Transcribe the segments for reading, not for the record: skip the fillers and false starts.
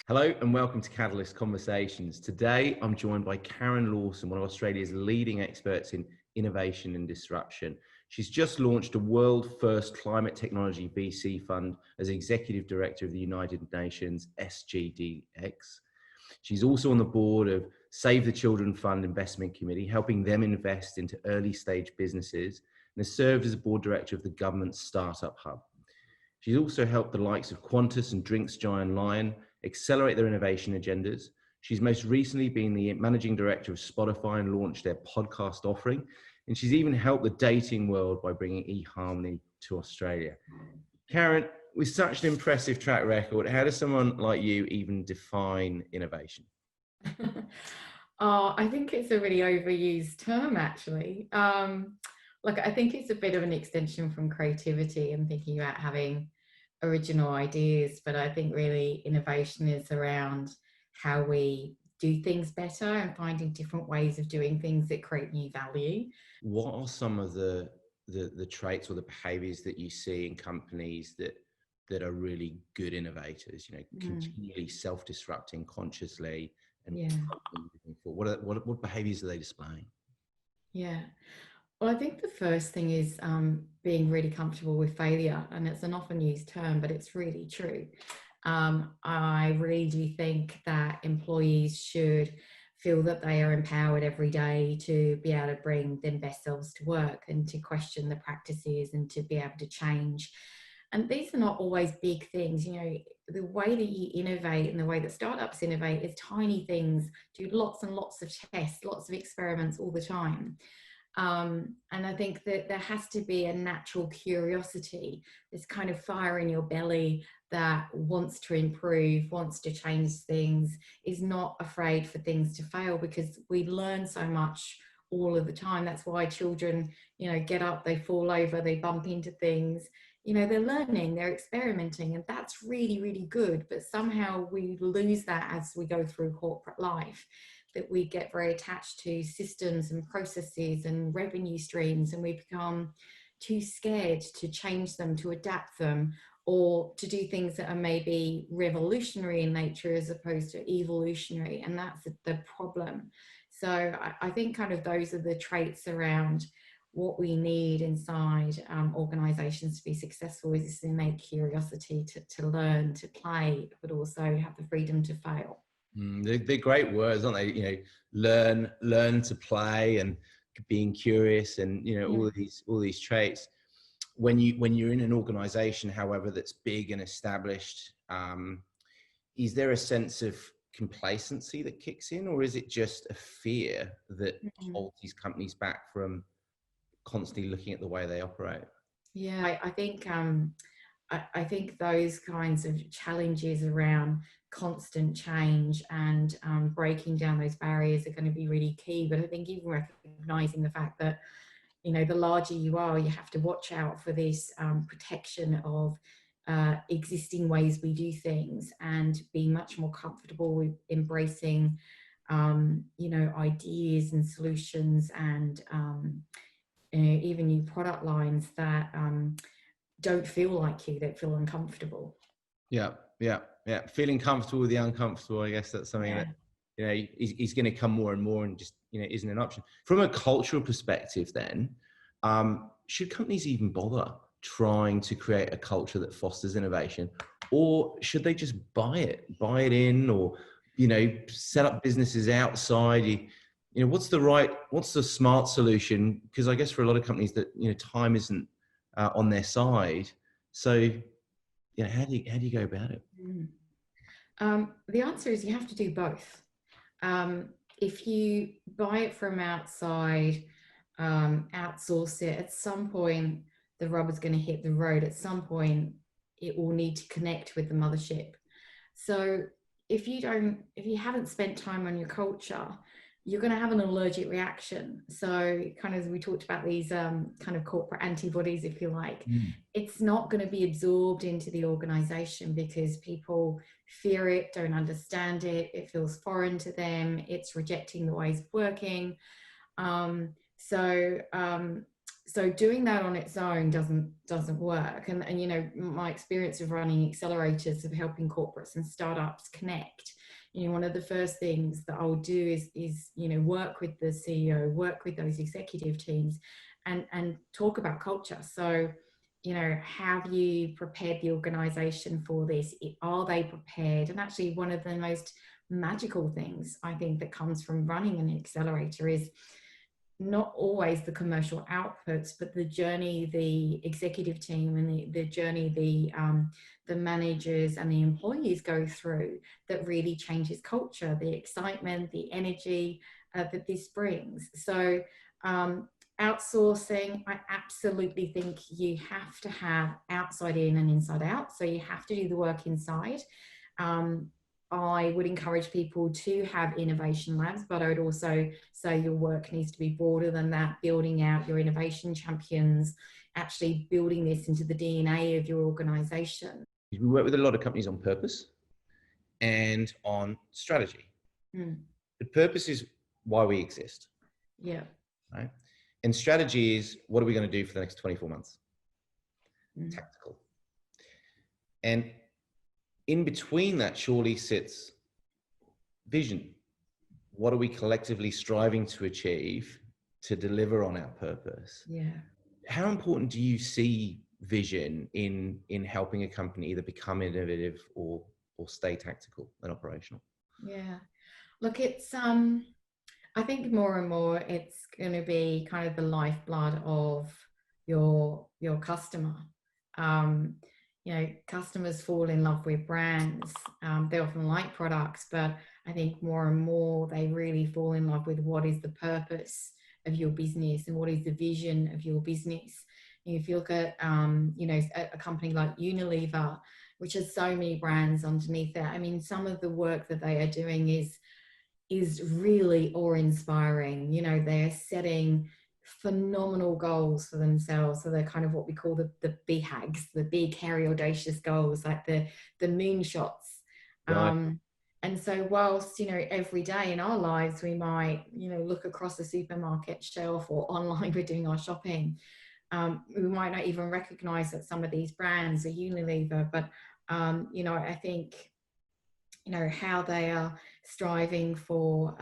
Hello and welcome to Catalyst Conversations. Today, I'm joined by Karen Lawson, one of Australia's leading experts in innovation and disruption. She's just launched a world-first climate technology VC fund as Executive Director of the United Nations SGDx. She's also on the board of Save the Children Fund Investment Committee, helping them invest into early-stage businesses, and has served as a board director of the government's Startup Hub. She's also helped the likes of Qantas and drinks giant Lion accelerate their innovation agendas. She's most recently been the managing director of Spotify and launched their podcast offering. And she's even helped the dating world by bringing eHarmony to Australia. Karen, with such an impressive track record, how does someone like you even define innovation? I think it's a really overused term, actually. I think it's a bit of an extension from creativity and thinking about having original ideas, but I think really innovation is around how we do things better and finding different ways of doing things that create new value. What are some of the traits or the behaviors that you see in companies that are really good innovators, continually self-disrupting consciously and what behaviors are they displaying? Yeah. Well, I think the first thing is being really comfortable with failure, and it's an often used term, but it's really true. I really do think that employees should feel that they are empowered every day to be able to bring their best selves to work and to question the practices and to be able to change. And these are not always big things. The way that you innovate and the way that startups innovate is tiny things, do lots and lots of tests, lots of experiments all the time. And I think that there has to be a natural curiosity, this kind of fire in your belly that wants to improve, wants to change things, is not afraid for things to fail, because we learn so much all of the time. That's why children, get up, they fall over, they bump into things. They're learning, they're experimenting, and that's really, really good. But somehow we lose that as we go through corporate life, that we get very attached to systems and processes and revenue streams, and we become too scared to change them, to adapt them, or to do things that are maybe revolutionary in nature as opposed to evolutionary. And that's the problem. So I think kind of those are the traits around what we need inside organizations to be successful, is this innate curiosity to learn, to play, but also have the freedom to fail. They're great words, aren't they? Learn to play and being curious, and all these traits. When you're in an organization, however, that's big and established, is there a sense of complacency that kicks in, or is it just a fear that holds these companies back from constantly looking at the way they operate? Yeah, I think those kinds of challenges around constant change and breaking down those barriers are going to be really key. But I think even recognizing the fact that, the larger you are, you have to watch out for this protection of existing ways we do things, and be much more comfortable with embracing, ideas and solutions, and even new product lines that don't feel like you, that feel uncomfortable. Yeah. Feeling comfortable with the uncomfortable. I guess that's something that, is going to come more and more, and just, isn't an option. From a cultural perspective then, should companies even bother trying to create a culture that fosters innovation, or should they just buy it in, or, set up businesses outside? What's the smart solution? Because I guess for a lot of companies that, time isn't on their side. So, how do you go about it? The answer is you have to do both. If you buy it from outside, outsource it, at some point the rubber's going to hit the road. At some point it will need to connect with the mothership. So if you haven't spent time on your culture, you're going to have an allergic reaction. So kind of, as we talked about these kind of corporate antibodies, if you like, it's not going to be absorbed into the organization because people fear it, don't understand it, it feels foreign to them, it's rejecting the ways of working. so doing that on its own doesn't work. And you know, my experience of running accelerators, of helping corporates and startups connect, you know, one of the first things that I'll do is you know, work with the CEO, work with those executive teams, and talk about culture. So, you know, have you prepared the organization for this? Are they prepared? And actually, one of the most magical things I think that comes from running an accelerator is not always the commercial outputs, but the journey the executive team and the journey the managers and the employees go through that really changes culture, the excitement, the energy that this brings. So outsourcing, I absolutely think you have to have outside in and inside out. So you have to do the work inside. I would encourage people to have innovation labs, but I would also say your work needs to be broader than that, building out your innovation champions, actually building this into the DNA of your organization. We work with a lot of companies on purpose and on strategy. The purpose is why we exist. Yeah. Right? And strategy is, what are we going to do for the next 24 months? Tactical. And in between that surely sits vision. What are we collectively striving to achieve to deliver on our purpose? Yeah. How important do you see vision in helping a company either become innovative or stay tactical and operational? Yeah. Look, it's I think more and more it's going to be kind of the lifeblood of your customer. You know, customers fall in love with brands. They often like products, but I think more and more they really fall in love with what is the purpose of your business and what is the vision of your business. If you look at, you know, a company like Unilever, which has so many brands underneath that, I mean, some of the work that they are doing is really awe-inspiring. You know, they're setting phenomenal goals for themselves. So they're kind of what we call the BHAGs, the big, hairy, audacious goals, like the moonshots. Right. And so whilst, you know, every day in our lives, we might, you know, look across the supermarket shelf or online, we're doing our shopping. We might not even recognize that some of these brands are Unilever, but, you know, I think, you know, how they are striving for,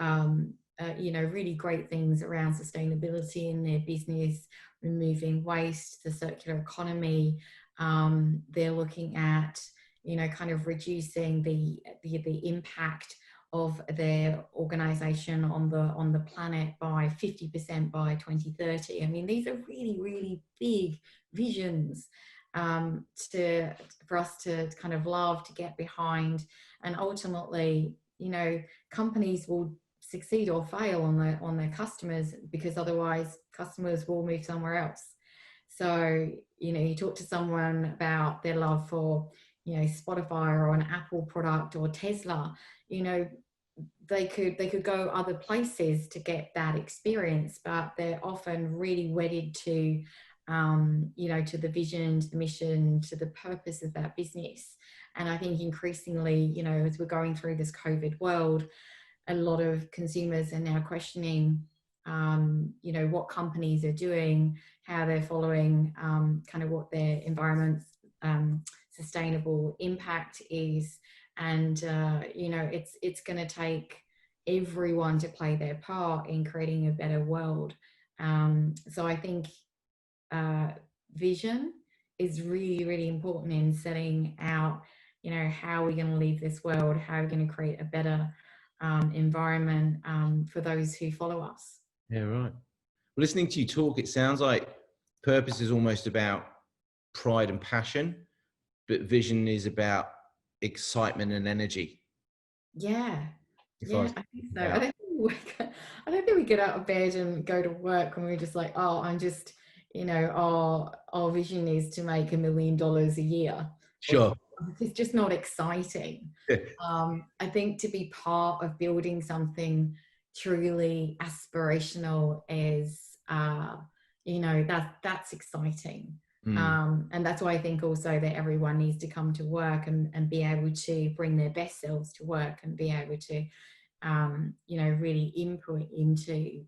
you know, really great things around sustainability in their business, removing waste, the circular economy. They're looking at, you know, kind of reducing the impact of their organization on the planet by 50% by 2030. I mean, these are really, really big visions for us to kind of love, to get behind. And ultimately, you know, companies will succeed or fail on their customers, because otherwise customers will move somewhere else. So, you know, you talk to someone about their love for, you know, Spotify or an Apple product or Tesla, you know, they could go other places to get that experience, but they're often really wedded to, you know, to the vision, to the mission, to the purpose of that business. And I think increasingly, you know, as we're going through this COVID world, a lot of consumers are now questioning, you know, what companies are doing, how they're following, kind of what their environment's sustainable impact is. And, you know, it's going to take everyone to play their part in creating a better world. So I think vision is really, really important in setting out, you know, how we're going to leave this world, how we're going to create a better environment for those who follow us. Yeah, right. Well, listening to you talk, it sounds like purpose is almost about pride and passion, but vision is about excitement and energy. Yeah. Yeah, I think so. Yeah. I don't think we get out of bed and go to work and we're just like, oh, I'm just, you know, our vision is to make $1 million a year. Sure. It's just not exciting. I think to be part of building something truly aspirational is, you know, that's exciting. And that's why I think also that everyone needs to come to work and be able to bring their best selves to work and be able to, you know, really input into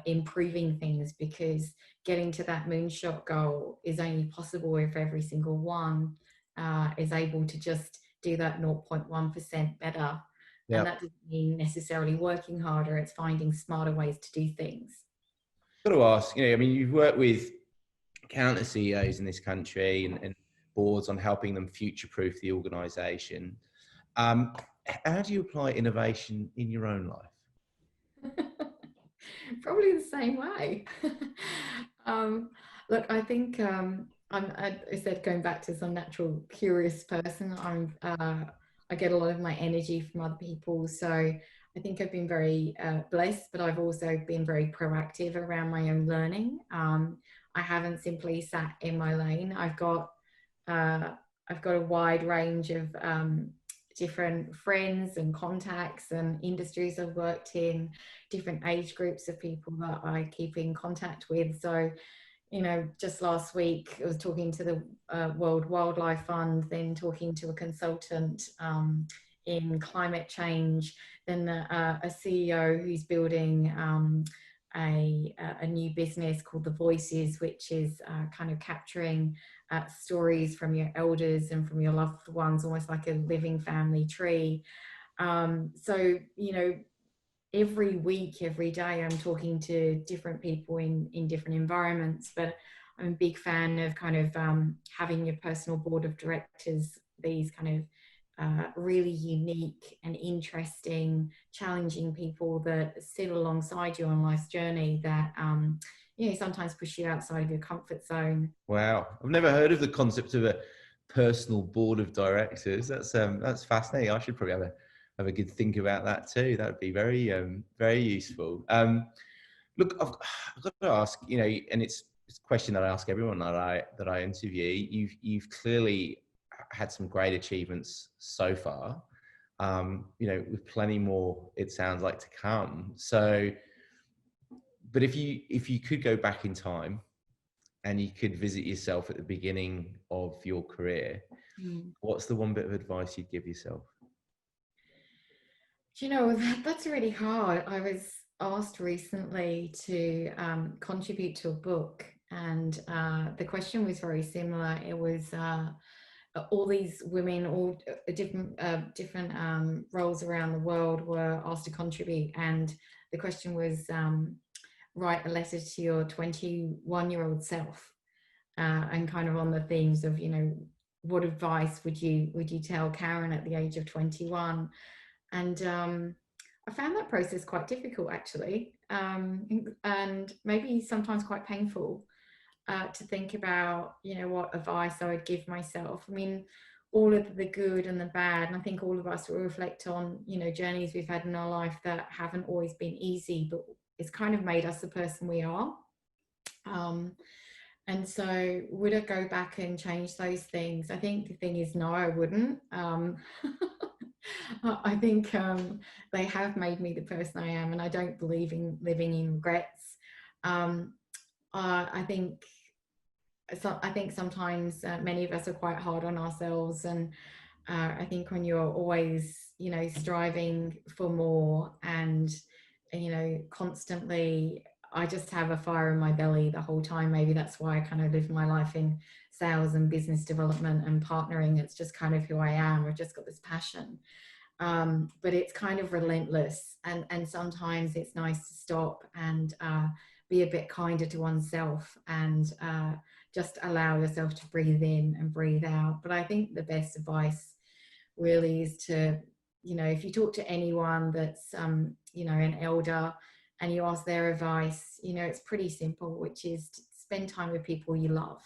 improving things, because getting to that moonshot goal is only possible if every single one is able to just do that 0.1% better. And Yeah. that doesn't mean necessarily working harder, it's finding smarter ways to do things. Got to ask, I mean, you've worked with countless CEOs in this country and boards on helping them future-proof the organization. How do you apply innovation in your own life? Probably the same way. Look, I think I said, going back to some natural curious person, I get a lot of my energy from other people. So I think I've been very blessed, but I've also been very proactive around my own learning. I haven't simply sat in my lane. Uh, I've got a wide range of different friends and contacts and industries I've worked in, different age groups of people that I keep in contact with. So, just last week I was talking to the World Wildlife Fund, then talking to a consultant in climate change, then a CEO who's building a new business called The Voices, which is kind of capturing stories from your elders and from your loved ones, almost like a living family tree. So, every week, every day, I'm talking to different people in different environments, but I'm a big fan of kind of having your personal board of directors, these kind of really unique and interesting, challenging people that sit alongside you on life's journey, that sometimes push you outside of your comfort zone. Wow, I've never heard of the concept of a personal board of directors. That's fascinating. I should probably have a good think about that too. That would be very useful. Look, I've got to ask, and it's a question that I ask everyone that I interview. You've clearly had some great achievements so far. With plenty more, it sounds like, to come. So, but if you could go back in time and you could visit yourself at the beginning of your career, what's the one bit of advice you'd give yourself? That's really hard. I was asked recently to contribute to a book, and the question was very similar. It was all these women, all different roles around the world, were asked to contribute, and the question was, write a letter to your 21-year-old self, and kind of on the themes of, what advice would you tell Karen at the age of 21? And I found that process quite difficult, actually, and maybe sometimes quite painful, to think about, what advice I would give myself. I mean, all of the good and the bad, and I think all of us will reflect on, journeys we've had in our life that haven't always been easy, but it's kind of made us the person we are. And so, would I go back and change those things? I think the thing is, no, I wouldn't. I think they have made me the person I am, and I don't believe in living in regrets. I think sometimes many of us are quite hard on ourselves, and I think when you're always, striving for more, and constantly, I just have a fire in my belly the whole time. Maybe that's why I kind of live my life in sales and business development and partnering. It's just kind of who I am. I've just got this passion. But it's kind of relentless, and sometimes it's nice to stop and be a bit kinder to oneself, and just allow yourself to breathe in and breathe out. But I think the best advice really is to, if you talk to anyone that's an elder, and you ask their advice, it's pretty simple, which is to spend time with people you love.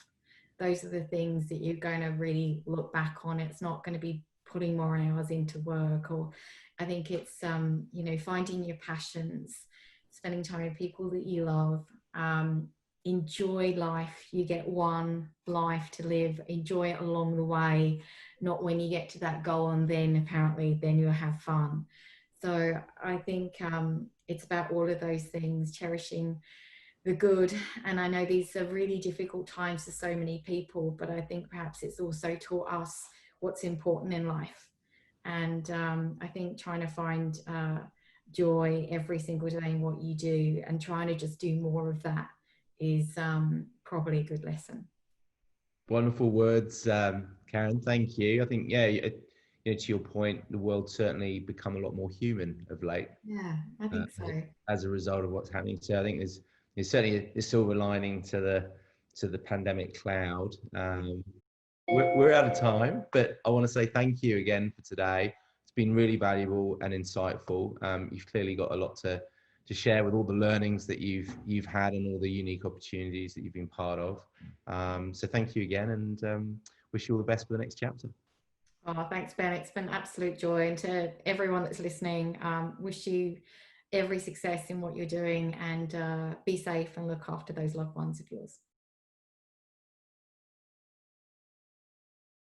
Those are the things that you're going to really look back on. It's not going to be putting more hours into work, or I think it's finding your passions, spending time with people that you love. Enjoy life. You get one life to live. Enjoy it along the way, not when you get to that goal and then you'll have fun. So I think it's about all of those things, cherishing the good. And I know these are really difficult times for so many people, but I think perhaps it's also taught us what's important in life. And I think trying to find joy every single day in what you do, and trying to just do more of that is probably a good lesson. Wonderful words, Karen. Thank you. I think, yeah, to your point, the world's certainly become a lot more human of late, Yeah, I think so. as a result of what's happening. So I think there's certainly a silver lining to the pandemic cloud. We're out of time, but I want to say thank you again for today. It's been really valuable and insightful. You've clearly got a lot to share with all the learnings that you've had and all the unique opportunities that you've been part of. So thank you again, and wish you all the best for the next chapter. Oh, thanks, Ben. It's been an absolute joy. And to everyone that's listening, wish you every success in what you're doing, and be safe and look after those loved ones of yours.